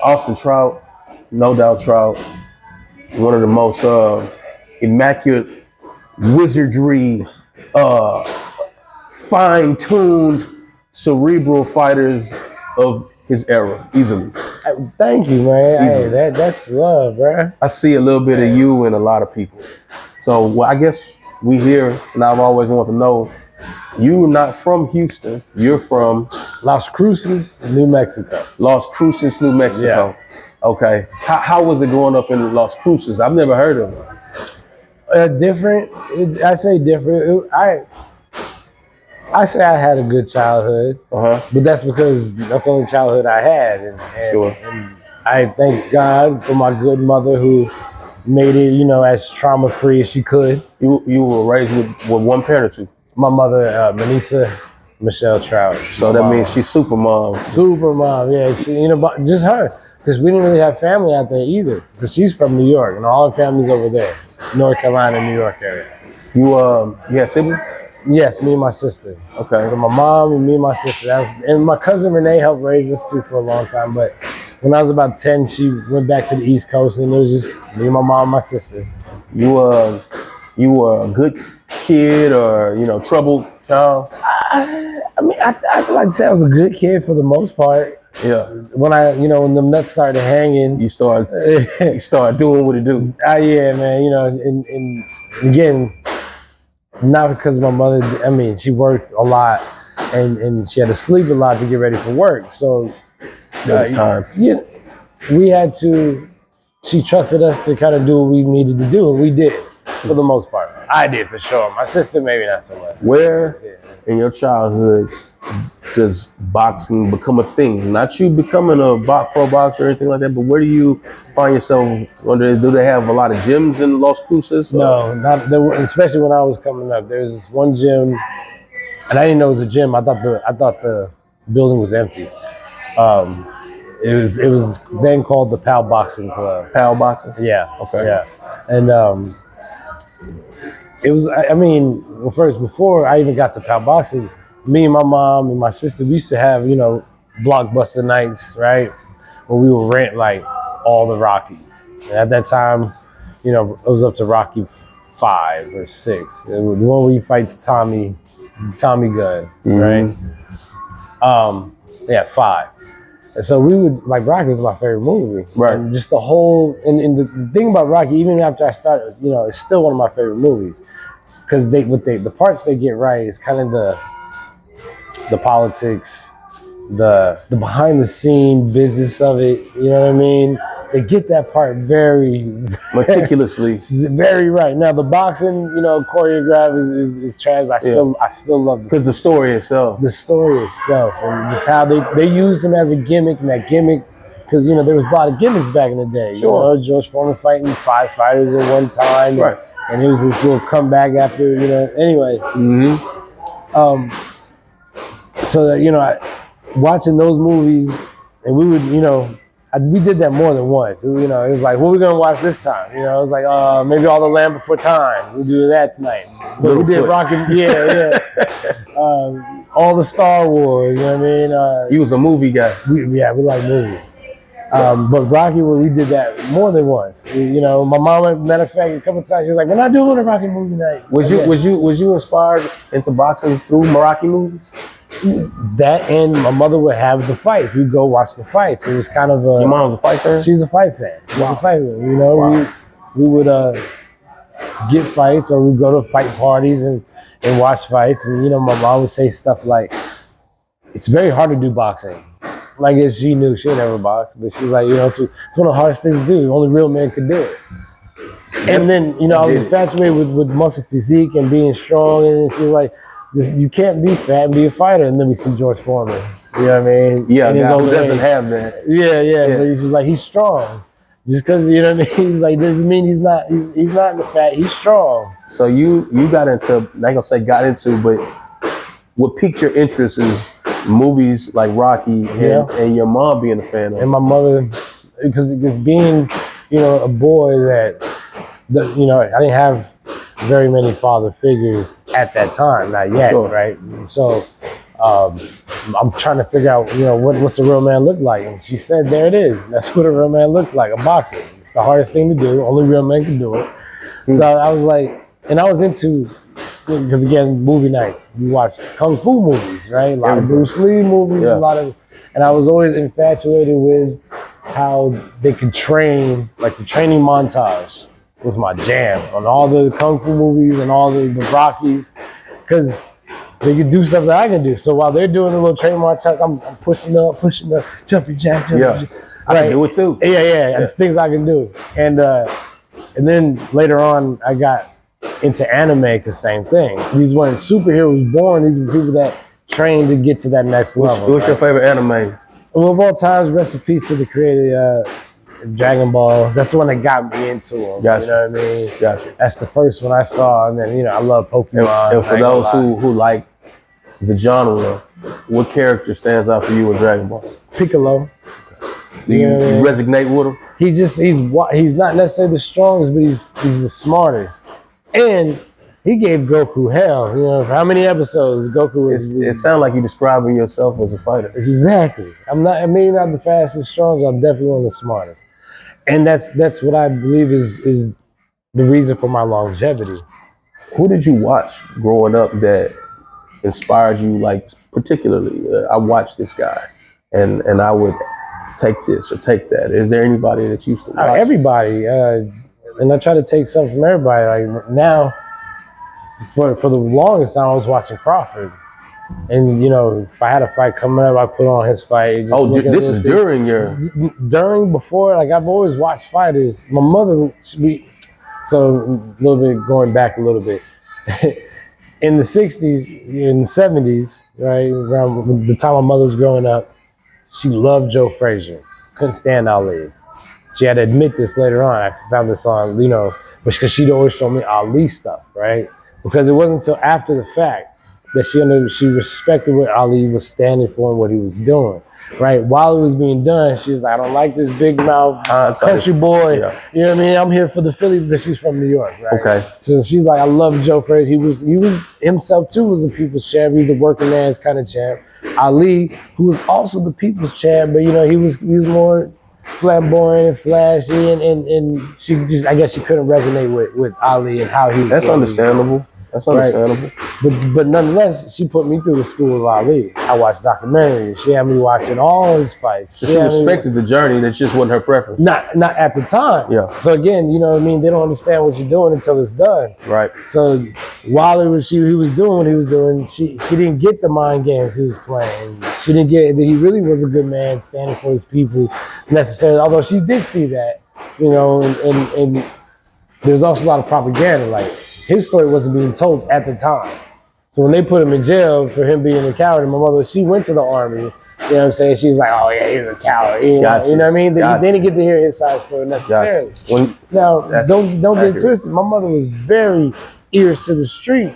Austin Trout, no doubt Trout, one of the most immaculate wizardry, fine-tuned, cerebral fighters of his era, easily. Thank you, man. Hey, that's love, bro. I see a little bit of you in a lot of people. So well, I guess we here, and I've always wanted to know, you're not from Houston. You're from Las Cruces, New Mexico. Las Cruces, New Mexico. Yeah. Okay. How was it growing up in Las Cruces? I've never heard of it. Different. I say different. I say I had a good childhood, but that's because that's the only childhood I had. And I thank God for my good mother who made it, as trauma-free as she could. You were raised with one parent or two? My mother, Manisa Michelle Trout. So that means she's super mom. Super mom, yeah. She, just her. Because we didn't really have family out there either. Because she's from New York, and all her family's over there. North Carolina, New York area. You had siblings? Yes, me and my sister. Okay. So my mom and me and my sister. And my cousin Renee helped raise us too for a long time. But when I was about 10, she went back to the East Coast, and it was just me, my mom, and my sister. You were a good kid, or troubled child? I mean, I like to say I was a good kid for the most part. Yeah. When when the nuts started hanging, you start doing what it do. Yeah, man. And again, not because my mother. I mean, she worked a lot, and she had to sleep a lot to get ready for work. So there was time. Yeah, we had to. She trusted us to kind of do what we needed to do, and we did for the most part. I did for sure. My sister maybe not so much. Where in your childhood does boxing become a thing? Not you becoming a pro boxer or anything like that, but where do you find yourself? Do they have a lot of gyms in Las Cruces? No, not especially when I was coming up. There's this one gym, and I didn't know it was a gym. I thought the building was empty. It was then called the Pal Boxing Club. Pal Boxing? Yeah. Okay. Yeah, and it was. I mean, first before I even got to Pal Boxing, me and my mom and my sister, we used to have, blockbuster nights, right? Where we would rent like all the Rockies. And at that time, it was up to Rocky 5 or 6. It was the one where he fights Tommy Gunn, right? 5. And so we would, like, Rocky was my favorite movie. Right. And just the whole, and the thing about Rocky, even after I started, it's still one of my favorite movies. Because the parts they get right is kind of the politics, the behind the scene business of it. You know what I mean? They get that part very meticulously, very right. Now the boxing, choreograph is trash. I still love it because the story itself. The story itself, and just how they use him as a gimmick, and that gimmick, because there was a lot of gimmicks back in the day. Sure. George Foreman fighting 5 fighters at one time, right? And it was this little comeback after, Anyway. Mm-hmm. So that, watching those movies, and we would, we did that more than once. It was like, what are we gonna watch this time? It was like, maybe All the Land Before Time. We'll do that tonight. But we did Rocky, all the Star Wars. You know what I mean? You was a movie guy. We like movies. But Rocky, we did that more than once. My mom, matter of fact, a couple of times she was like, "We're not doing a Rocky movie night." Was you inspired into boxing through Rocky movies? That, and my mother would have the fights. We'd go watch the fights. It was kind of Your mom was a fight fan? She's a fight fan. Wow. A fight fan. Wow. We would get fights, or we'd go to fight parties and watch fights. And my mom would say stuff like, "It's very hard to do boxing." Like, as she knew, she would never box, but she's like, it's one of the hardest things to do. Only real men could do it. And then, I was infatuated with muscle physique and being strong, and she's like, you can't be fat and be a fighter. And then we see George Foreman. You know what I mean? Yeah, who doesn't have that? Yeah. But she's like, he's strong. Just because, you know what I mean? He's like, doesn't mean he's not in the fat. He's strong. So you got into, I ain't gonna say got into, but what piqued your interest is movies like Rocky and your mom being a fan of it. And my mother, because being, a boy that, I didn't have very many father figures at that time, not yet, right? So I'm trying to figure out, what's a real man look like? And she said, there it is. That's what a real man looks like, a boxer. It's the hardest thing to do. Only real men can do it. So I was like, and I was into, because again, movie nights. We watched Kung Fu movies, right? A lot of Bruce Lee movies, and I was always infatuated with how they could train, like the training montage was my jam on all the Kung Fu movies and all the Rockies, because they could do stuff that I can do. So while they're doing the little training montage, I'm pushing up, jumping jack, jumping jack. I can do it too. Yeah. It's things I can do. And then later on, I got into anime, because same thing. These weren't superheroes born. These were people that trained to get to that next level. What's your favorite anime? Well, of all times, rest in peace to the creator, Dragon Ball. That's the one that got me into them. Gotcha. You know what I mean? Gotcha. That's the first one I saw. And then, I love Pokemon. And for those who like the genre, what character stands out for you in Dragon Ball? Piccolo. Do you resonate with him? He's not necessarily the strongest, but he's the smartest. And he gave Goku hell. For how many episodes Goku was? It sounds like you're describing yourself as a fighter. Exactly. Maybe not the fastest, strongest. I'm definitely one of the smartest. And that's what I believe is the reason for my longevity. Who did you watch growing up that inspired you? Like particularly, I watched this guy, and I would take this or take that. Is there anybody that you used to watch? Everybody, and I try to take something from everybody. Like now, for the longest time, I was watching Crawford. And if I had a fight coming up, I put on his fight. This is during your before. Like I've always watched fighters. My mother, so a little bit going back a little bit. In the '60s, in the '70s, right around the time my mother was growing up, she loved Joe Frazier. Couldn't stand Ali. She had to admit this later on. I found this on, because she'd always show me Ali stuff, right? Because it wasn't until after the fact that she respected what Ali was standing for and what he was doing, right? While it was being done, she's like, I don't like this big mouth country boy. Yeah. You know what I mean? I'm here for the Philly because she's from New York, right? Okay. So she's like, I love Joe Frazier. He was himself too was the people's champ. He was the working man's kind of champ. Ali, who was also the people's champ, but he was more flamboyant and flashy, and she just, I guess she couldn't resonate with Ali and how he was. That's understandable. That's understandable. Right. But nonetheless, she put me through the school of Ali. I watched documentaries. She had me watching all his fights. So she respected the journey. That just wasn't her preference. Not at the time. Yeah. So again, they don't understand what you're doing until it's done. Right. So while he was doing what he was doing, she didn't get the mind games he was playing. She didn't get that he really was a good man standing for his people necessarily. Although she did see that, and there's also a lot of propaganda. Like his story wasn't being told at the time. So when they put him in jail for him being a coward, and my mother, she went to the army, you know what I'm saying? She's like, oh yeah, he's a coward. You know what I mean? They didn't get to hear his side story necessarily. Now, don't get twisted. My mother was very ears to the street.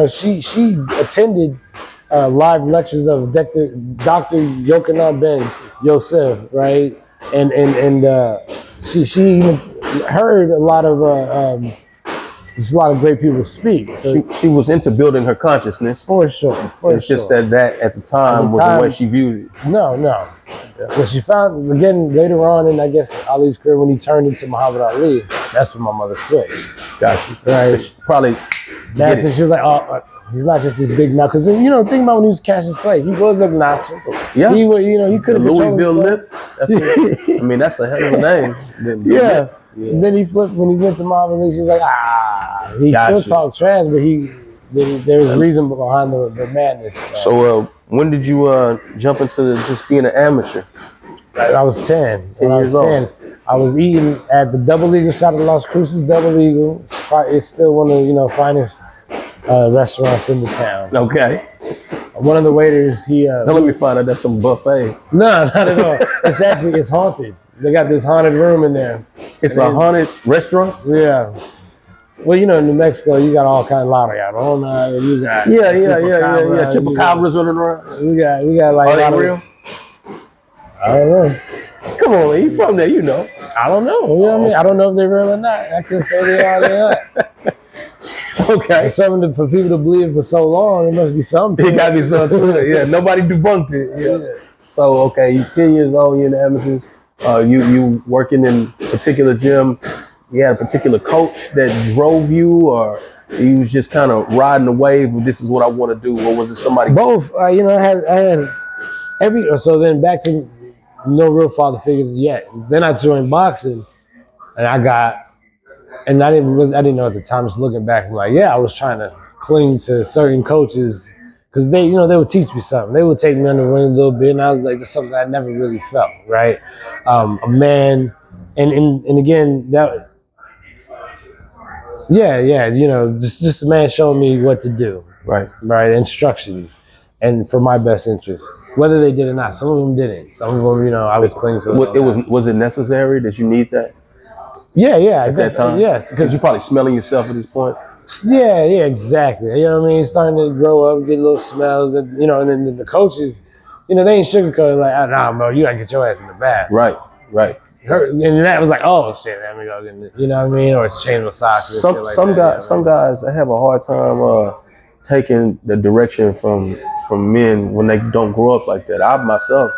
She attended live lectures of Dr. Yochanan Ben Yosef, right? And she even heard a lot of there's a lot of great people speak. So she was into building her consciousness. For sure. It's just that at the time was the way she viewed it. No. Yeah. When she found, again, later on in, I guess, Ali's career, when he turned into Muhammad Ali, that's when my mother switched. Gotcha. Right. It's probably. That's when she was like, oh, he's not just this big mouth. Because, think about when he was Cassius Clay. He was obnoxious. Yeah. He could have Louisville Lip. That's a hell of a name. Yeah. And then he flipped when he went to Muhammad Ali. She's like, he still talked trash, but there was reason behind the madness. So when did you jump into just being an amateur? I was 10. 10 years old. I was eating at the Double Eagle. Shout out to Las Cruces Double Eagle. It's still one of the finest restaurants in the town. Okay. One of the waiters, now let me find out that's some buffet. No, not at all. It's haunted. They got this haunted room in there. It's a haunted restaurant? Yeah. Well, in New Mexico, you got all kinds of La Llorona. You got Chupacabras running around. We got like. Are they real? I don't know. Come on, you from there, I don't know. You know what I mean? I don't know if they're real or not. I can say they are. They are. Okay. And something for people to believe for so long, it must be something. It got to be something to it. Yeah, nobody debunked it. Yeah. So, okay, you're 10 years old, you're in the Emersons. You working in a particular gym. You had a particular coach that drove you, or you was just kind of riding the wave of this is what I want to do, or was it somebody? Both. I had so then back to no real father figures yet. Then I joined boxing, and I didn't know at the time. Just looking back, I'm like, yeah, I was trying to cling to certain coaches because they would teach me something. They would take me under the wing a little bit, and I was like, that's something I never really felt. Right, a man, and again that. Yeah, just a man showing me what to do. Right. Instructions, and for my best interest. Whether they did or not, some of them didn't. Some of them, I was clinging to them. Was it necessary that you need that? Yeah. At that time? Yes. Because you're probably smelling yourself at this point. Yeah, exactly. You know what I mean? Starting to grow up, get little smells that, and then the coaches, they ain't sugarcoating like, oh, nah, bro, you gotta get your ass in the bath. Right. And that was like, oh shit, let me go get it. You know what I mean? Or it's change my socks. Some guys have a hard time taking the direction from men when they don't grow up like that. I myself,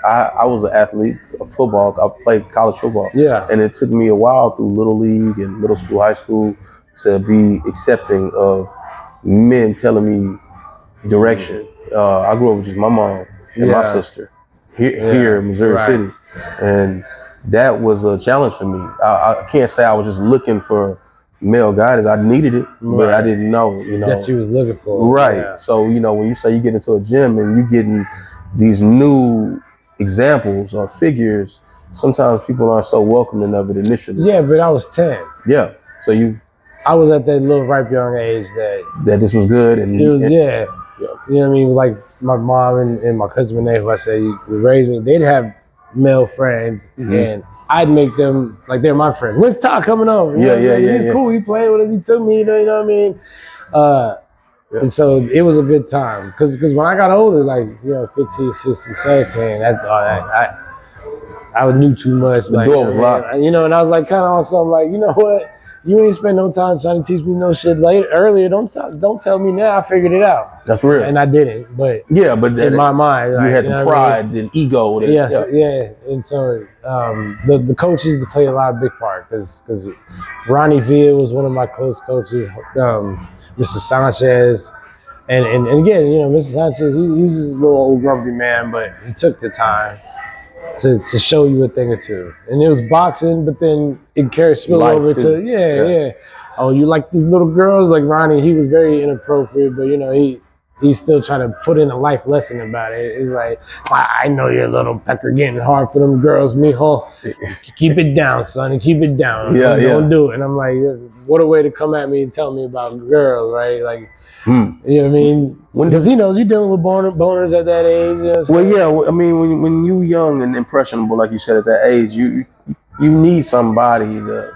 I was an athlete of football. I played college football. Yeah. And it took me a while through little league and middle school, high school to be accepting of men telling me direction. I grew up with just my mom and my sister here in Missouri City. And that was a challenge for me. I can't say I was just looking for male guidance. I needed it, but I didn't know, that you was looking for. Right. Yeah. So, when you say you get into a gym and you getting these new examples or figures, sometimes people aren't so welcoming of it initially. Yeah, but I was 10. Yeah. So I was at that little ripe young age that this was good and it was yeah. You know what I mean? Like my mom and my cousin Renee, who I say raised me, they'd have male friends and I'd make them like they're my friends. When's Todd coming over? He's cool. He played with us. He took me. You know what I mean? And so it was a good time because when I got older, like 15, 16, 17, I knew too much. The door was locked. And I was like kind of on something like, you know what? You ain't spend no time trying to teach me no shit earlier. Don't tell me now. I figured it out. That's real. And I didn't. But but in my mind, you had the pride and ego. Yeah. And so the coaches play a lot of big part because Ronnie Villa was one of my close coaches. Mr. Sanchez, and again, Mr. Sanchez, he was this little old grumpy man, but he took the time to show you a thing or two. And it was boxing, but then it carried spill over to oh, you like these little girls? Like Ronnie, he was very inappropriate, but he's still trying to put in a life lesson about it. It's like, I know you're a little pecker getting hard for them girls, mijo. Keep it down, son, and keep it down. Don't do it. And I'm like, what a way to come at me and tell me about girls, right? Like, you know what I mean? Because he knows you're dealing with boners at that age. Well, yeah. I mean, when you young and impressionable, like you said, at that age, you need somebody to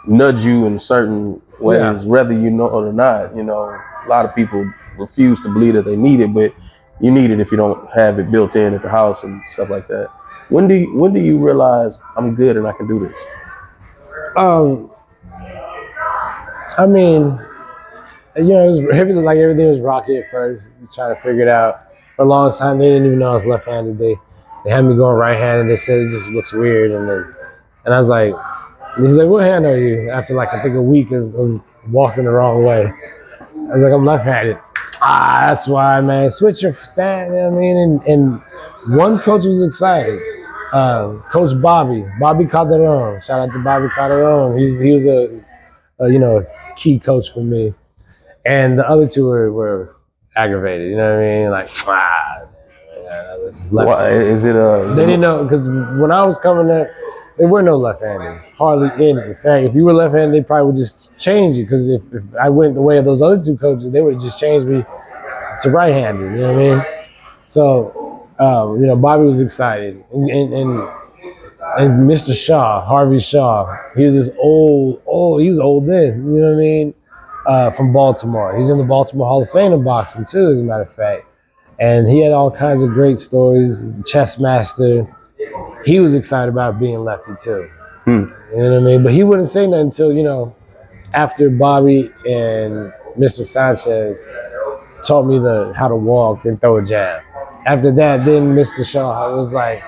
nudge you in certain ways, whether you know it or not. A lot of people refuse to believe that they need it, but you need it if you don't have it built in at the house and stuff like that. When do you realize I'm good and I can do this? I mean, it was like everything was rocky at first. Trying to figure it out. For the longest time, they didn't even know I was left-handed. They had me going right-handed. They said it just looks weird, and I was like, he's like, what hand are you? After like I think a week of walking the wrong way, I was like, I'm left-handed. That's why, man. Switch your stand. You know what I mean? And one coach was excited. Coach Bobby Calderon. Shout out to Bobby Calderon. He was a key coach for me. And the other two were aggravated. You know what I mean? Like, Why is it? They didn't know because when I was coming up, there were no left-handers, hardly any. In fact, if you were left-handed, they probably would just change you because if I went the way of those other two coaches, they would have just changed me to right-handed. You know what I mean? So, Bobby was excited, and Mr. Shaw, Harvey Shaw, he was this old. He was old then. You know what I mean? From Baltimore. He's in the Baltimore Hall of Fame in boxing too, as a matter of fact. And he had all kinds of great stories. Chess master. He was excited about being lefty too. You know what I mean? But he wouldn't say nothing until, after Bobby and Mr. Sanchez taught me how to walk and throw a jab. After that, then Mr. Shaw was like,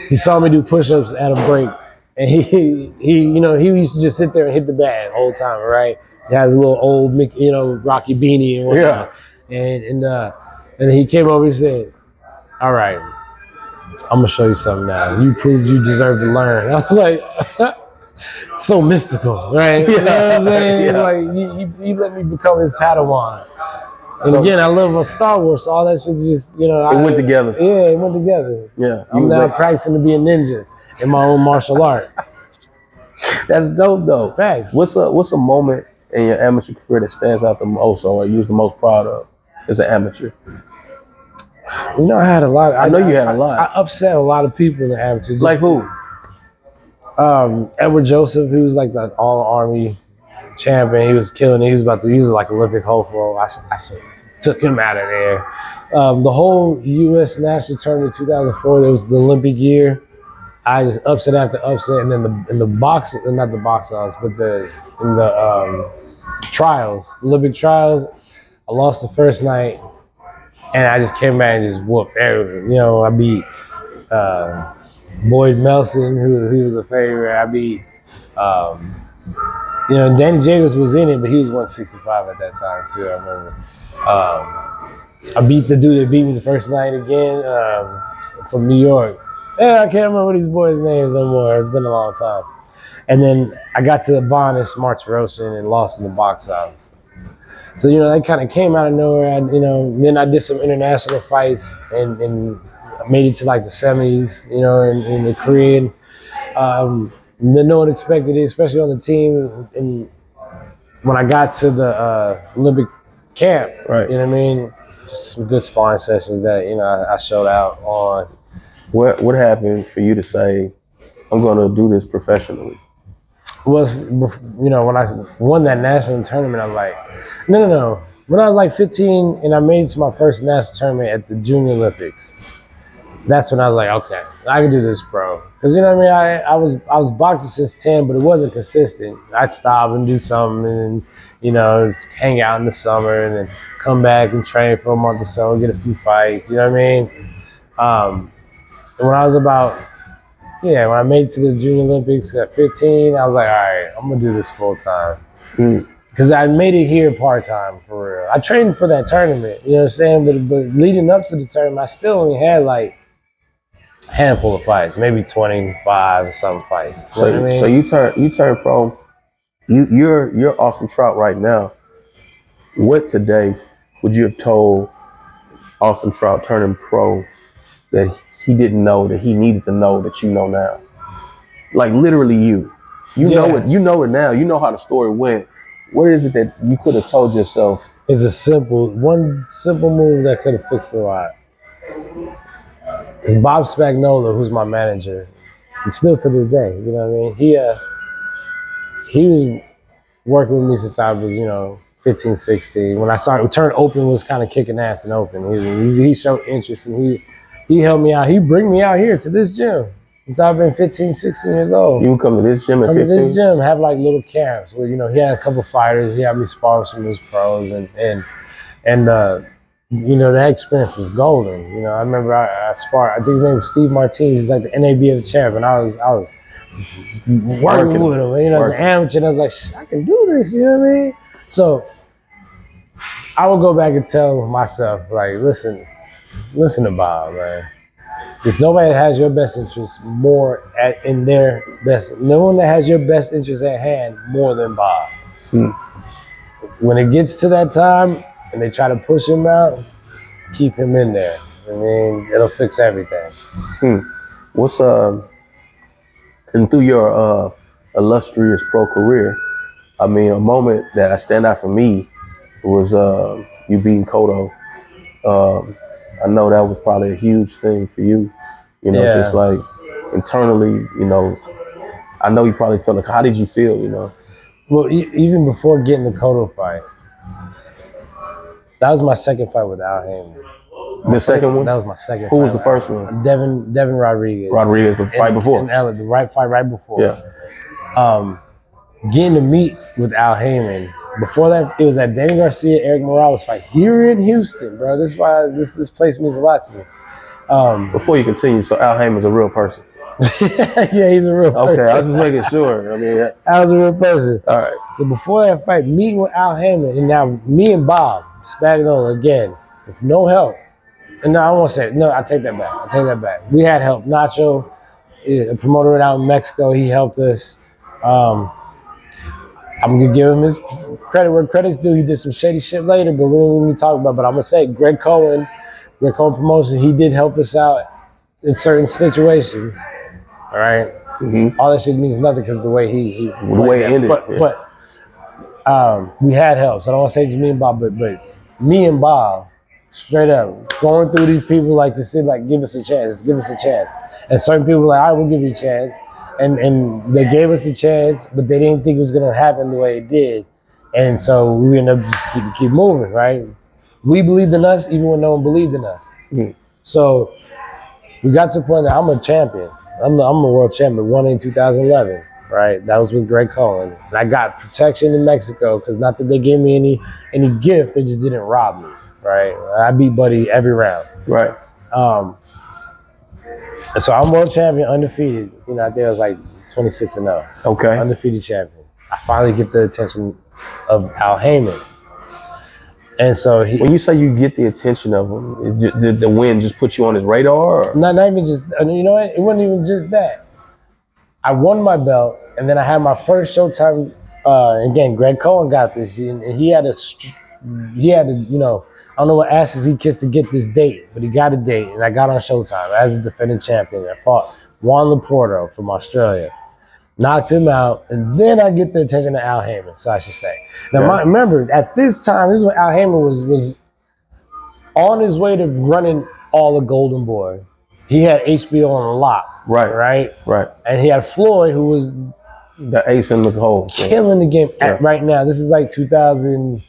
he saw me do push-ups at a break, and he he used to just sit there and hit the bag the whole time, right? He has a little old Rocky beanie and whatnot, and he came over and said, "All right, I'm gonna show you something now. You proved you deserve to learn." I was like, so mystical, right? You know what I'm saying? Yeah. Like he let me become his Padawan. And So- again, I love Star Wars, so all that shit just, It went together. Yeah, it went together. Yeah. I'm now practicing to be a ninja in my own martial art. That's dope though. Facts. What's a moment in your amateur career that stands out the most or you're the most proud of as an amateur? You know, I had a lot. I know you had a lot. I upset a lot of people in the amateur. Like who? Edward Joseph, he was like the all-army champion. He was killing it. He was like Olympic hopeful. I took him out of there. The whole U.S. national tournament 2004, it was the Olympic year. I just upset after upset, and then in the boxing, not the box odds, but in the trials, Olympic trials, I lost the first night, and I just came back and just whooped everything. You know, I beat Boyd Melson, who was a favorite. I beat, Danny Jacobs was in it, but he was 165 at that time too. I remember. I beat the dude that beat me the first night again from New York. Yeah, I can't remember these boys' names no more. It's been a long time. And then I got to Adonis, March Roshan, and lost in the box office. So, that kind of came out of nowhere. Then I did some international fights and made it to like the semis, in the Korean. Then no one expected it, especially on the team. And when I got to the Olympic camp, Right. You know what I mean? Just some good sparring sessions that, I showed out on. What happened for you to say, I'm going to do this professionally? Was, when I won that national tournament, I was like, no. When I was like 15 and I made it to my first national tournament at the Junior Olympics, that's when I was like, okay, I can do this, bro. Because you know what I mean? I was boxing since 10, but it wasn't consistent. I'd stop and do something and, just hang out in the summer and then come back and train for a month or so, get a few fights, you know what I mean? And when I was when I made it to the Junior Olympics at 15, I was like, all right, I'm going to do this full time. Because I made it here part-time, for real. I trained for that tournament, you know what I'm saying? But leading up to the tournament, I still only had like a handful of fights, maybe 25 or some fights. You know what I mean? So you turn pro. You're Austin Trout right now. What today would you have told Austin Trout turning pro that he didn't know that he needed to know that you know now? Like literally you know it. You know it now. You know how the story went. What is it that you could have told yourself? It's one simple move that could have fixed a lot. Because Bob Spagnola, who's my manager, and still to this day, you know what I mean? He was working with me since I was, 15, 16. When I turned open, was kind of kicking ass in open. He showed interest and he helped me out. He bring me out here to this gym since I've been 15, 16 years old. You would come to this gym at 15? Come to this gym, have like little camps where, he had a couple fighters. He had me spar with some of his pros and that experience was golden. I remember I sparred, I think his name was Steve Martinez. He was like the NABF champ, and I was working with him. As an amateur, and I was like, I can do this, you know what I mean? So I would go back and tell myself, like, listen to Bob, man. There's nobody that has your best interest in their best. No one that has your best interest at hand more than Bob. When it gets to that time and they try to push him out, keep him in there. I mean, it'll fix everything. What's and through your illustrious pro career, I mean, a moment that stand out for me was you beating Cotto. I know that was probably a huge thing for you, just like internally, I know you probably felt like, how did you feel, Well, even before getting the Cotto fight, that was my second fight with Al Haymon. The second one? That was my second. Who was the first one? Devin Rodriguez. Rodriguez, the fight before. The fight right before. Yeah. getting to meet with Al Haymon. Before that, it was that Danny Garcia, Eric Morales fight here in Houston, bro. This is why this place means a lot to me. Before you continue, so Al Haymon's a real person. Yeah, he's a real person. Okay, I was just making sure. I mean, Al's a real person. all right. So before that fight, meeting with Al Haymon, and now me and Bob Spagnola again with no help. And no, I won't say it. No, I take that back. We had help. Nacho, a promoter out in Mexico, he helped us. I'm gonna give him his credit where credit's due. He did some shady shit later, but we don't even talk about. But I'm gonna say Greg Cohen Promotion, he did help us out in certain situations. All right. Mm-hmm. All that shit means nothing because the way he the way it ended. But we had help. So I don't want to say just me and Bob, but me and Bob, straight up, going through these people like to say, like, give us a chance. And certain people were like, all right, we'll give you a chance. And they gave us a chance, but they didn't think it was going to happen the way it did. And so we ended up just keep moving, right? We believed in us even when no one believed in us. Mm-hmm. So we got to the point that I'm a champion. I'm a world champion, won in 2011, right? That was with Greg Cohen. And I got protection in Mexico because not that they gave me any gift, they just didn't rob me, right? I beat Buddy every round. Right. And so I'm world champion, undefeated. You know, I think I was like 26-0. Okay. Undefeated champion. I finally get the attention of Al Haymon. And so when you say you get the attention of him, did the win just put you on his radar? Or? Not even just, you know what? It wasn't even just that. I won my belt, and then I had my first Showtime. Again, Greg Cohen got this, and he had to, you know, I don't know what asses he kissed to get this date, but he got a date, and I got on Showtime as a defending champion. I fought Juan Laporto from Australia, knocked him out, and then I get the attention of Al Haymon, so I should say. Now, remember, at this time, this is when Al Haymon was on his way to running all of Golden Boy. He had HBO on lock, right? And he had Floyd, who was the ace in the hole, killing the game right now. This is like 2012.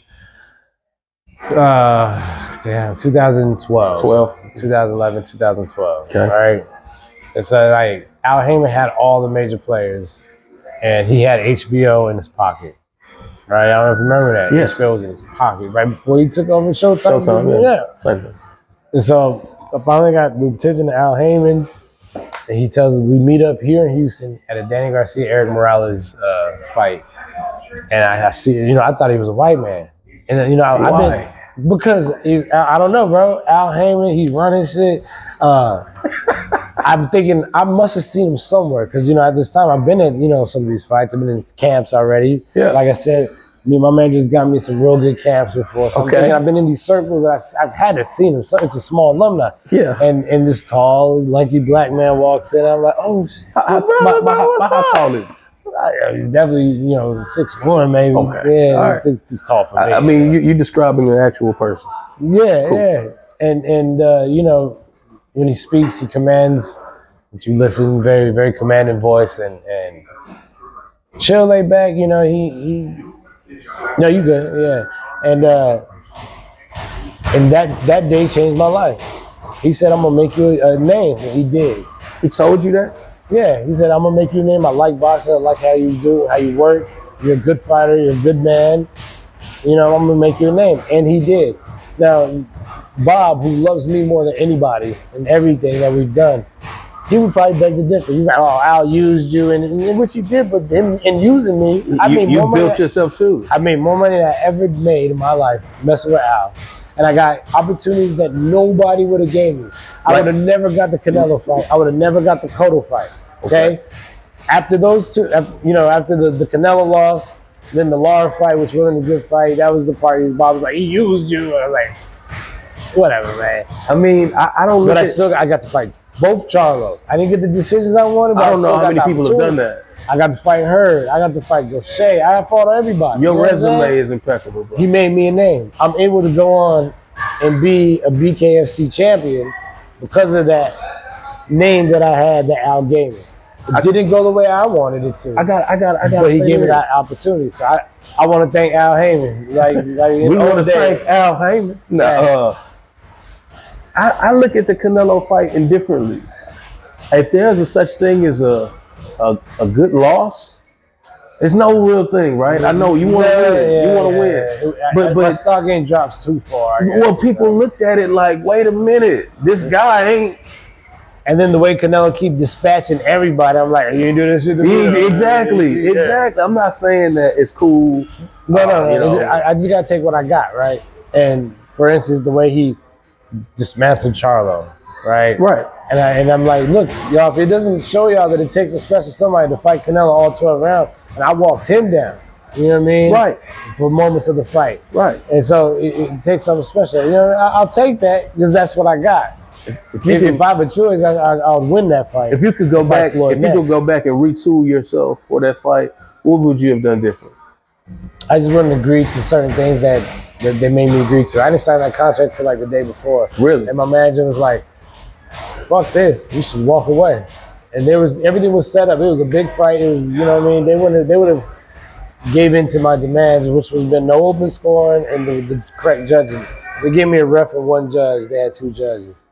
2011, 2012. Okay. Right? And so, like, Al Haymon had all the major players, and he had HBO in his pocket. Right? I don't know if you remember that. Yes. HBO was in his pocket right before he took over Showtime. Yeah. And so I finally got the attention to Al Haymon, and he tells us we meet up here in Houston at a Danny Garcia, Eric Morales fight. And I see, you know, I thought he was a white man. And then, you know, why? Because I don't know, bro. Al Haymon, he's running shit. I'm thinking I must have seen him somewhere because, you know, at this time I've been at, you know, some of these fights. I've been in camps already. Yeah. Like I said, me and my man just got me some real good camps before. So okay. I've been in these circles and I've had to see him. So it's a small alumni. Yeah. And this tall, lanky black man walks in. I'm like, oh, how tall is he? He's definitely, you know, 6'1", maybe. Okay. Yeah, right. 6'2" tall for me. I mean, you're describing an actual person. Yeah, cool. Yeah. And you know, when he speaks, he commands that you listen, very, very commanding voice and chill, lay back, you know, no, you good, yeah. And that day changed my life. He said, I'm gonna make you a name, and he did. He told you that? Yeah, he said, I'm gonna make you a name. I like boxing, I like how you do, how you work. You're a good fighter, you're a good man. You know, I'm gonna make you a name. And he did. Now, Bob, who loves me more than anybody and everything that we've done, he would probably beg the difference. He's like, oh, Al used you, and which he did, but him in using me, you built yourself too. I made more money than I ever made in my life messing with Al. And I got opportunities that nobody would have gave me. I would have never got the Canelo fight. I would have never got the Cotto fight. Okay? After those two, you know, after the Canelo loss, then the Lara fight, which wasn't a good fight, that was the part. Bob was like, he used you. And I was like, whatever, man. I mean, I don't know. But I got to fight both Charlos. I didn't get the decisions I wanted, but I don't know how many people have done that. I got to fight Hurd. I got to fight Gaucher. I fought everybody. Your resume is impeccable, bro. He made me a name. I'm able to go on and be a BKFC champion because of that name that I had that Al gave me. It didn't go the way I wanted it to. I got. But he gave me that opportunity. So I want to thank Al Haymon. Like we want to thank Al Haymon. No, I look at the Canelo fight indifferently. If there's a such thing as a good loss, It's no real thing, right? I know you want to win. You want to win. But my stock game drops too far. Well, people looked at it like, wait a minute, this guy ain't. And then the way Canelo keep dispatching everybody, I'm like, you ain't doing this shit to me. Exactly. I'm not saying that it's cool. No. I just gotta take what I got, right? And for instance, the way he dismantled Charlo, right? Right. And I'm like, look, y'all, if it doesn't show y'all that it takes a special somebody to fight Canelo all 12 rounds, and I walked him down, you know what I mean? Right. For moments of the fight. Right. And so it takes something special. You know, I'll take that because that's what I got. If I have a choice, I'll win that fight. If you could go back, and retool yourself for that fight, what would you have done different? I just wouldn't agree to certain things that they made me agree to. I didn't sign that contract till like the day before. Really? And my manager was like, fuck this, we should walk away. And everything was set up. It was a big fight. It was, you know what I mean? They would have gave in to my demands, which was been no open scoring and the correct judging. They gave me a ref and one judge. They had two judges.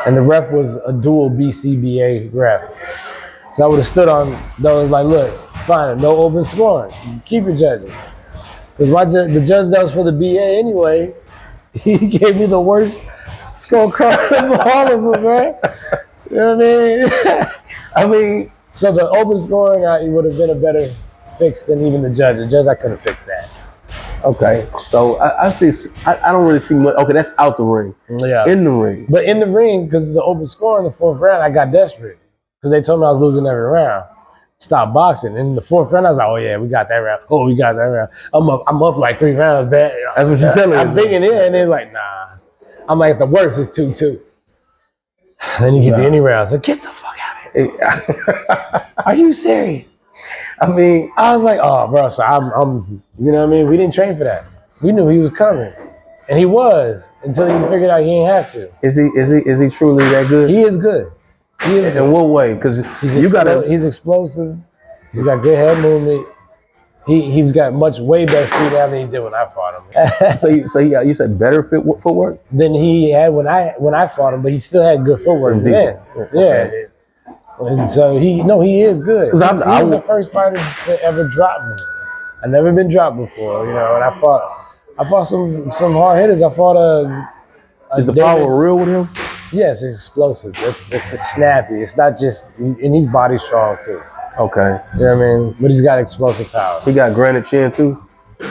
And the ref was a dual BCBA ref. So I would have stood on those like, look, fine, no open scoring. Keep your judges. Because the judge that was for the BA anyway, he gave me the worst scorecard of all of them, man. You know what I mean? So the open scoring, it would have been a better fix than even the judge. The judge, I couldn't fix that. Okay, so I see. I don't really see much. Okay, that's out the ring. Yeah. In the ring. But in the ring, because of the open score in the fourth round, I got desperate because they told me I was losing every round. Stop boxing. In the fourth round, I was like, oh yeah, we got that round. Oh, we got that round. I'm up like 3 rounds. That's what you're telling me. I'm thinking it, and they're like, nah. I'm like, the worst is 2-2. Then you get to any round. So get the fuck out of here. Are you serious? I mean, I was like, oh, bro. So I'm, you know what I mean? We didn't train for that. We knew he was coming, and he was until he figured out he didn't have to. Is he truly that good? He is good. He is good. In what way? Because he's explosive. He's got good head movement. He's got way better feet now than he did when I fought him. so you said better footwork than he had when I fought him, but he still had good footwork then. Yeah. And so he is good. He was the first fighter to ever drop me. I've never been dropped before, you know. And I fought some hard hitters. I fought Is the power real with him? Yes, it's explosive. It's snappy. It's not just, and he's body strong too. Okay. You know what I mean? But he's got explosive power. He got granite chin too?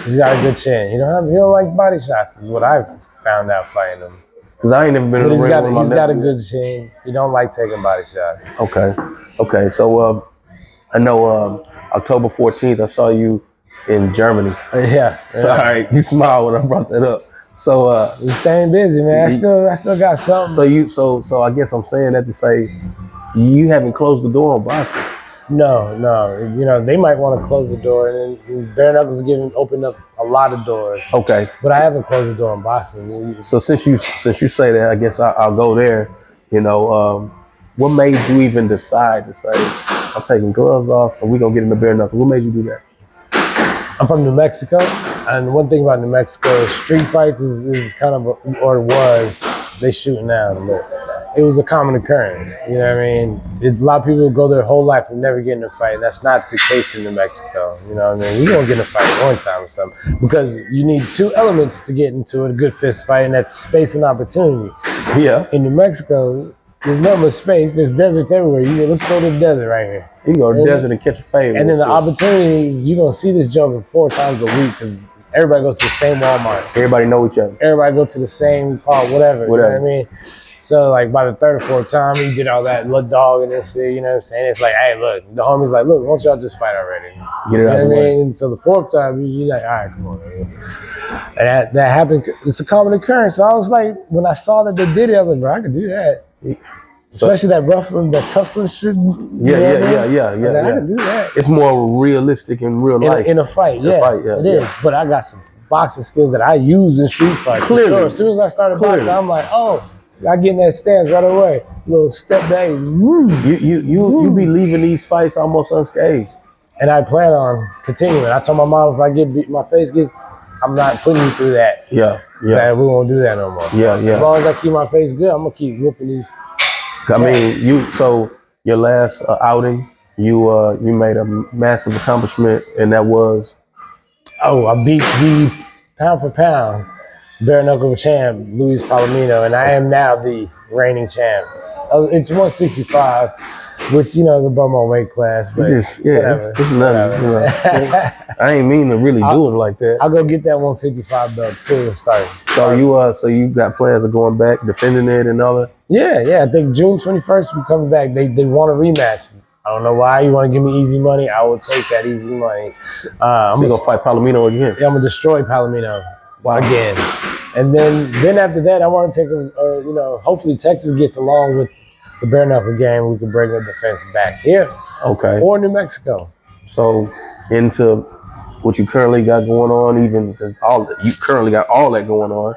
He's got a good chin. He don't like body shots is what I found out fighting him. Because I ain't never been in the ring. He's got a good chin. He don't like taking body shots. Okay. So I know October 14th I saw you in Germany. Yeah. All right. You smile when I brought that up. So we're staying busy, man. I still got something. So I guess I'm saying that to say you haven't closed the door on boxing. No. You know, they might want to close the door, and then bare knuckles opened up a lot of doors. Okay. But I haven't closed the door on boxing. So since you say that, I guess I'll go there. You know, what made you even decide to say I'm taking gloves off and we're gonna get in the bare knuckles? What made you do that? I'm from New Mexico, and one thing about New Mexico, street fights is kind of, or was, they shoot now, but it was a common occurrence. You know what I mean? A lot of people go their whole life and never get in a fight, and that's not the case in New Mexico. You know what I mean? You're gonna get in a fight one time or something, because you need 2 elements to get into a good fist fight, and that's space and opportunity. Yeah. In New Mexico, there's nothing but space. There's deserts everywhere. Let's go to the desert right here. You can go to the desert and catch a fade. And then the opportunities, you're going to see this joker 4 times a week because everybody goes to the same Walmart. Everybody know each other. Everybody go to the same park, whatever. You know what I mean? So like by the 3rd or 4th time, you did all that little dog and that shit, you know what I'm saying? It's like, hey, look, the homie's like, look, why don't y'all just fight already? Get it out of the way. And so the 4th time, you're like, all right, come on. And that happened. It's a common occurrence. So I was like, when I saw that they did it, I was like, bro, I can do that. Especially that ruffling, that tussling shit. Yeah. I can do that. It's more realistic in real life. In a fight, it is. But I got some boxing skills that I use in street fights. Clearly. Sure. As soon as I started boxing, I'm like, oh, I get in that stance right away. Little step back. You be leaving these fights almost unscathed. And I plan on continuing. I told my mom if I get beat, my face gets, I'm not putting you through that. Yeah. We won't do that no more. So as long as I keep my face good, I'm gonna keep whooping these. I mean, so your last outing, you made a massive accomplishment, and that was Oh, I beat the pound for pound bare knuckle champ Luis Palomino, and I am now the reigning champ. It's 165, which is above my weight class, but it's whatever. it's nothing. I ain't mean to really do it like that. I'll go get that 155 belt too and start. So you got plans of going back, defending it, and all that? Yeah. I think June 21st we coming back. They want a rematch. I don't know why. You want to give me easy money? I will take that easy money. So you gonna fight Palomino again? Yeah, I'm gonna destroy Palomino again. And then after that, I want to take hopefully Texas gets along with the bare knuckle game. We can bring the defense back here, Okay. or New Mexico. So into what you currently got going on, even because you currently got all that going on.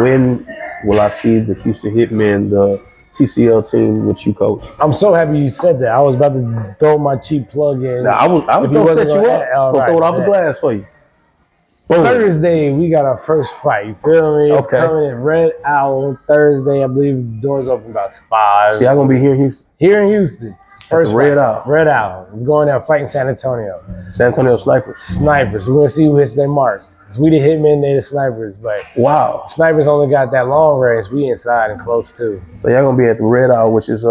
When will I see the Houston Hitmen, the TCL team which you coach? I'm so happy you said that. I was about to throw my cheap plug in. Now, I was gonna set you up. Gonna throw it off the glass for you. Boom. Thursday, we got our first fight. You feel me? It's coming in Red Owl Thursday. I believe doors open about 5. See, I'm gonna be here in Houston. Here in Houston. First Red Owl. Red Owl. It's going down fighting San Antonio. San Antonio Snipers. Snipers. We're gonna see who hits their mark. Cause we the Hitmen, they the Snipers, but wow, Snipers only got that long range. We inside and close too. So y'all gonna be at the Red Owl, which is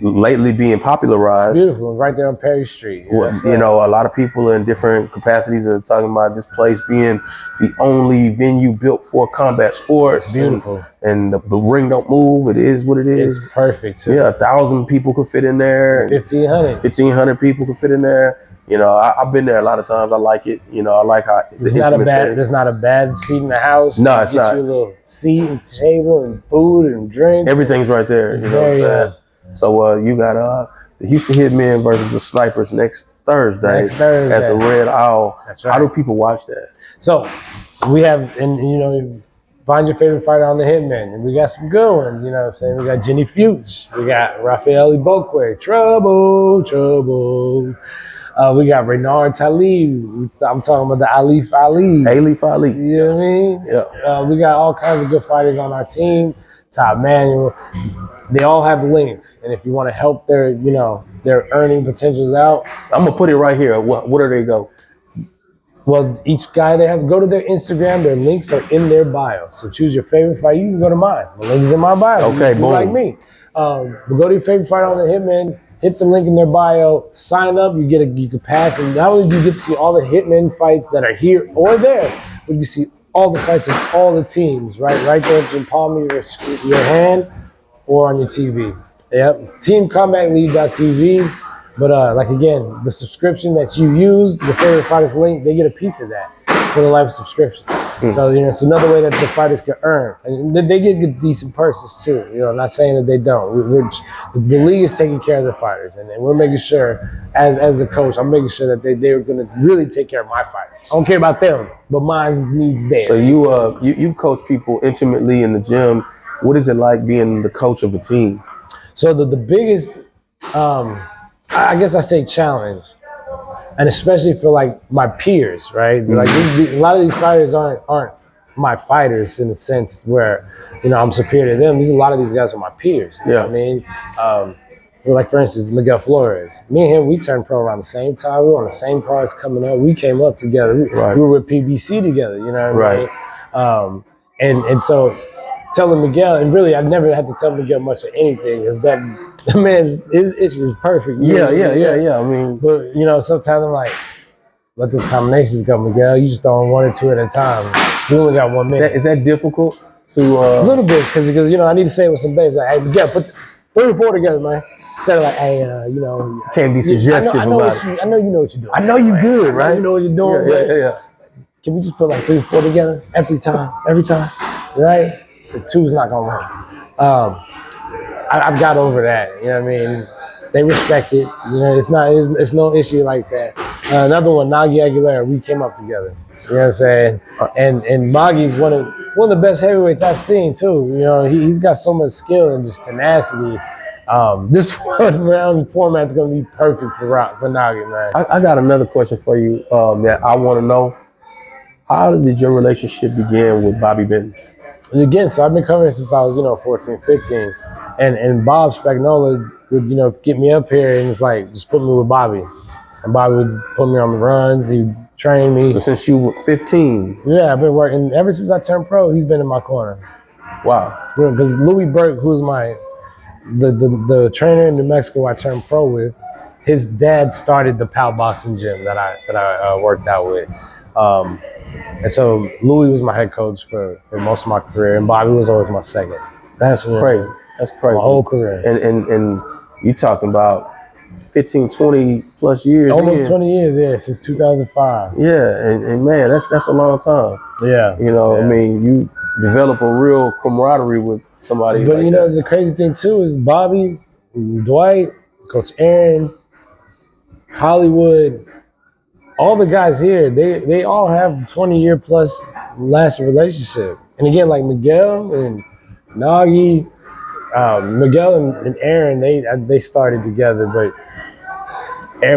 lately being popularized. It's beautiful, right there on Perry Street. A lot of people in different capacities are talking about this place being the only venue built for combat sports. It's beautiful. And the ring don't move. It is what it is. It's perfect too. Yeah, 1,000 people could fit in there. 1,500 people could fit in there. I've been there a lot of times. I like it. I like how there's not a bad seat in the house. No, it's not. Get you a little seat and table and food and drinks. Everything's right there. You know what I'm saying? So you got the Houston Hitmen versus the Snipers next Thursday at the Red Owl. That's right. How do people watch that? So we have, find your favorite fighter on the Hitmen. And we got some good ones, you know what I'm saying? We got Jenny Fuchs. We got Rafael Ibokwe. Trouble. We got Reynard Talib. I'm talking about the Alif Ali. Alif Ali. You know what I mean? Yeah. We got all kinds of good fighters on our team. Todd Manuel. They all have links, and if you want to help their earning potentials out, I'm gonna put it right here. What do they go? Well, each guy they have to go to their Instagram. Their links are in their bio. So choose your favorite fight. You can go to mine. The link is in my bio. Okay, boom. Like me. But go to your favorite fighter on the Hitman. Hit the link in their bio. Sign up. You can pass, and not only do you get to see all the Hitman fights that are here or there, but you see all the fights of all the teams right there in the palm of your hand or on your TV. Yep. TeamCombatLeague.tv. But again, the subscription that you use, your favorite fighters link, they get a piece of that for the life subscription. So it's another way that the fighters can earn, and they get good, decent purses too. I'm not saying that they don't. The league is taking care of their fighters, and we're making sure, as the coach, I'm making sure that they're going to really take care of my fighters. I don't care about them, but mine needs theirs. So you coach people intimately in the gym. What is it like being the coach of a team? So the biggest, I guess I say challenge, and especially for like my peers, right? Like a lot of these fighters aren't my fighters in the sense where I'm superior to them. A lot of these guys are my peers. You know what I mean? Like for instance, Miguel Flores. Me and him, we turned pro around the same time. We were on the same cars coming up. We came up together. We were with PBC together. You know what I mean? And so telling Miguel, and really I never had to tell Miguel much of anything, is that the man's his itch is perfect. Yeah. I mean, but sometimes I'm like, let those combinations go, Miguel. You just throwing 1 or 2 at a time. We only got 1 minute. Is that difficult to? A little bit, because I need to say it with some babes. Like, hey, Miguel, put 3 or 4 together, man. Instead of like, hey, can't be suggestive about it. I know you know what you're doing. I know you good, right? You know what you're doing. Yeah. Can we just put like 3 or 4 together every time, right? The 2's not gonna work. I've got over that. You know what I mean? They respect it. It's no issue like that. Another one, Nagi Aguilera. We came up together. You know what I'm saying? And Magi's one of the best heavyweights I've seen too. He's got so much skill and just tenacity. This 1 round format's gonna be perfect for Nagi, man. I got another question for you that I want to know. How did your relationship begin with Bobby Benton? Again, so I've been coming since I was 14, 15. And Bob Spagnola would get me up here, and it's like just put me with Bobby, and Bobby would put me on the runs. He'd train me. So since you were 15, Yeah, I've been working ever since I turned pro. He's been in my corner. wow. Because Louis Burke, who's the trainer in New Mexico I turned pro with, his dad started the PAL boxing gym that I worked out with. And so Louis was my head coach for most of my career, and Bobby was always my second. That's crazy. That's crazy. My whole career. And you talking about 15, 20 plus years. Almost 20 years, yeah, since 2005. Yeah, and man, that's a long time. Yeah. I mean, you develop a real camaraderie with somebody. But like the crazy thing too is Bobby, Dwight, Coach Aaron, Hollywood, all the guys here, they all have 20-year plus lasting relationship. And again, like Miguel and Nagy, Miguel and Aaron, they started together, but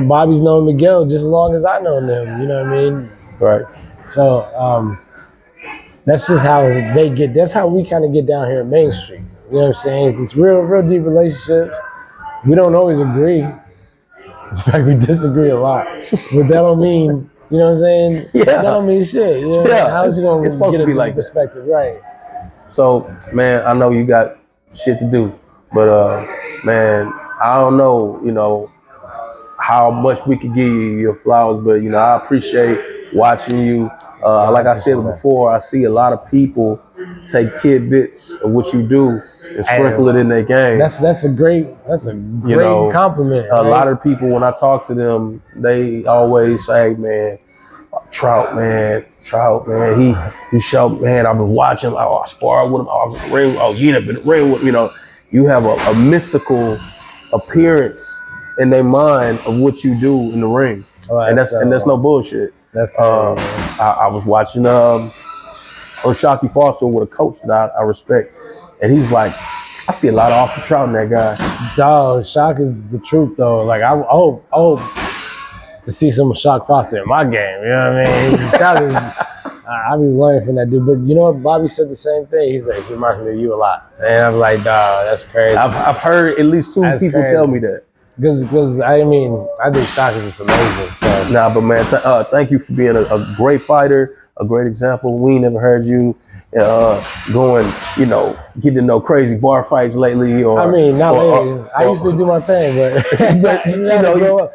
Bobby's known Miguel just as long as I know them. You know what I mean? Right. So that's just how that's how we kind of get down here at Main Street. You know what I'm saying? It's real deep relationships. We don't always agree. In fact, we disagree a lot. But that don't mean, you know what I'm saying? Yeah. That don't mean shit. You know? Yeah. How's it gonna it's supposed get to be a like perspective? Right. So, man, I know you got shit to do, but man, I don't know, how much we could give you your flowers, but I appreciate watching you. Like I said before, I see a lot of people take tidbits of what you do and sprinkle it in their game. That's a great compliment. A lot of people, when I talk to them, they always say, man, Trout, man, he showed, man, I've been watching him, I sparred with him, I was in the ring, you never been in the ring with me, you have a mythical appearance in their mind of what you do in the ring. And that's no bullshit. That's crazy. I was watching O'Shaquie Foster with a coach that I respect, and he was like, I see a lot of Austin Trout in that guy. Dog, Shock is the truth though. Like I hope to see some Shock Foster in my game. You know what I mean? Shock is, I be learning from that dude. But you know what? Bobby said the same thing. He's like, he reminds me of you a lot. And I'm like, dog, that's crazy. I've heard at least two people tell me that. Because I mean, I think Shock is just amazing. So nah, but man, thank you for being a great fighter, a great example. We ain't never heard you going, getting to know crazy bar fights lately. Or I mean, not lately. I used to do my thing, but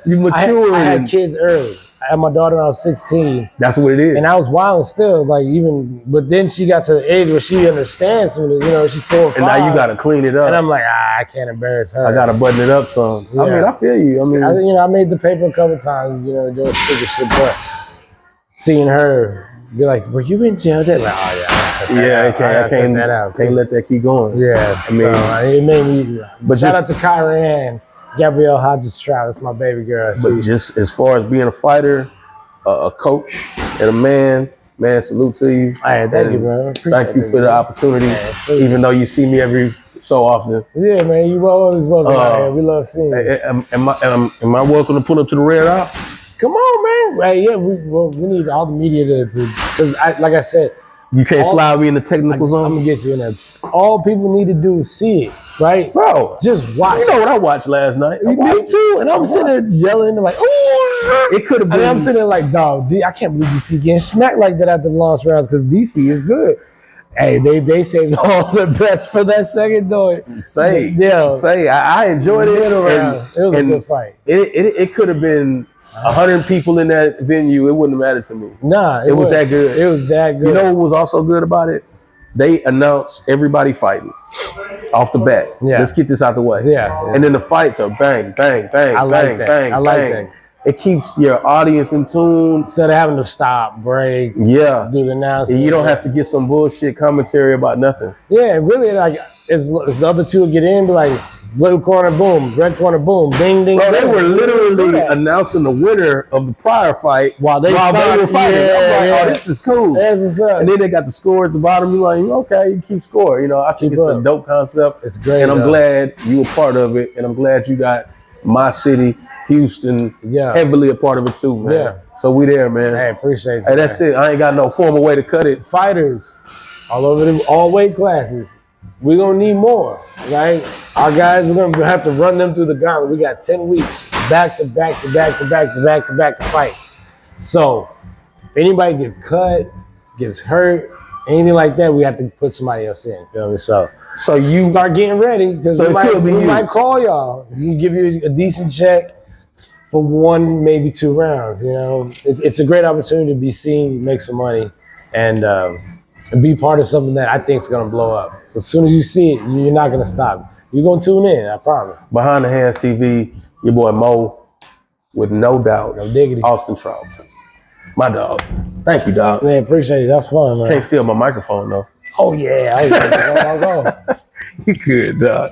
you matured. I had kids early. I had my daughter when I was 16. That's what it is. And I was wild still, but then she got to the age where she understands some of the, she's 4 or 5. And now you got to clean it up. And I'm like, I can't embarrass her. I got to button it up some. Yeah. I mean, I feel you. I made the paper a couple times, doing stupid shit, but seeing her be like, were you in jail? They're like, oh yeah. I can't let that keep going. Yeah. I mean, it made me, but shout out to Kyra Ann. Gabrielle Hodges Trout, that's my baby girl. But just as far as being a fighter, a coach, and a man, salute to you. Hey, thank you, bro. Thank you for the opportunity, even though you see me every so often. Yeah, man, you always welcome out here. We love seeing you. Am I welcome to pull up to the Red Eye? Come on, man. Hey, yeah, we need all the media to because like I said, you can't slide me in the technical zone. I'm gonna get you in there. All people need to do is see it, right? Bro, just watch. You know what I watched last night? Me too. And I'm sitting there yelling like, oh! It could have been. And I'm sitting there like, dog, I can't believe DC getting smacked like that at the launch rounds because DC is good. Hey, they saved all the best for that second though. I enjoyed it. It was a good fight. It could have been 100 people in that venue. It wouldn't have mattered to me. Nah, it was that good. It was that good. You know what was also good about it? They announced everybody fighting off the bat. Yeah. Let's get this out the way. Yeah. And then the fights are bang, bang, bang, bang, bang, bang. It keeps your audience in tune. Instead of having to stop, break, do the announcement. And you don't have to get some bullshit commentary about nothing. Yeah, really, like, it's the other two get in, be like, blue corner, boom, red corner, boom, ding, ding. Bro, they were literally announcing the winner of the prior fight while they were fighting. I was like, oh, this is cool. That's what's up. And then they got the score at the bottom. You're like, okay, you keep score. I think it's a dope concept. It's great. And I'm glad you were part of it. And I'm glad you got my city, Houston, heavily a part of it too, man. Yeah. So we there, man. Hey, appreciate you. Hey, that's it. I ain't got no formal way to cut it. Fighters all over all weight classes. we're gonna need more, right? Our guys, we're gonna have to run them through the gauntlet. We got 10 weeks back to back to back to back to back to back fights. So if anybody gets cut, gets hurt, anything like that, we have to put somebody else in. Feel me? So you Start getting ready because So it could be we you. might call y'all. We can give you a decent check for 1, maybe 2 rounds. You know, it's a great opportunity to be seen, make some money, and be part of something that I think is gonna blow up. As soon as you see it, you're not gonna stop. You're gonna tune in. I promise. Behind the Hands TV, your boy Mo, with no doubt, No diggity. Austin Trout. My dog. Thank you, dog. Man, appreciate it. That's fun, man. Can't steal my microphone though. Oh yeah. Oh, yeah. Go. You good, dog.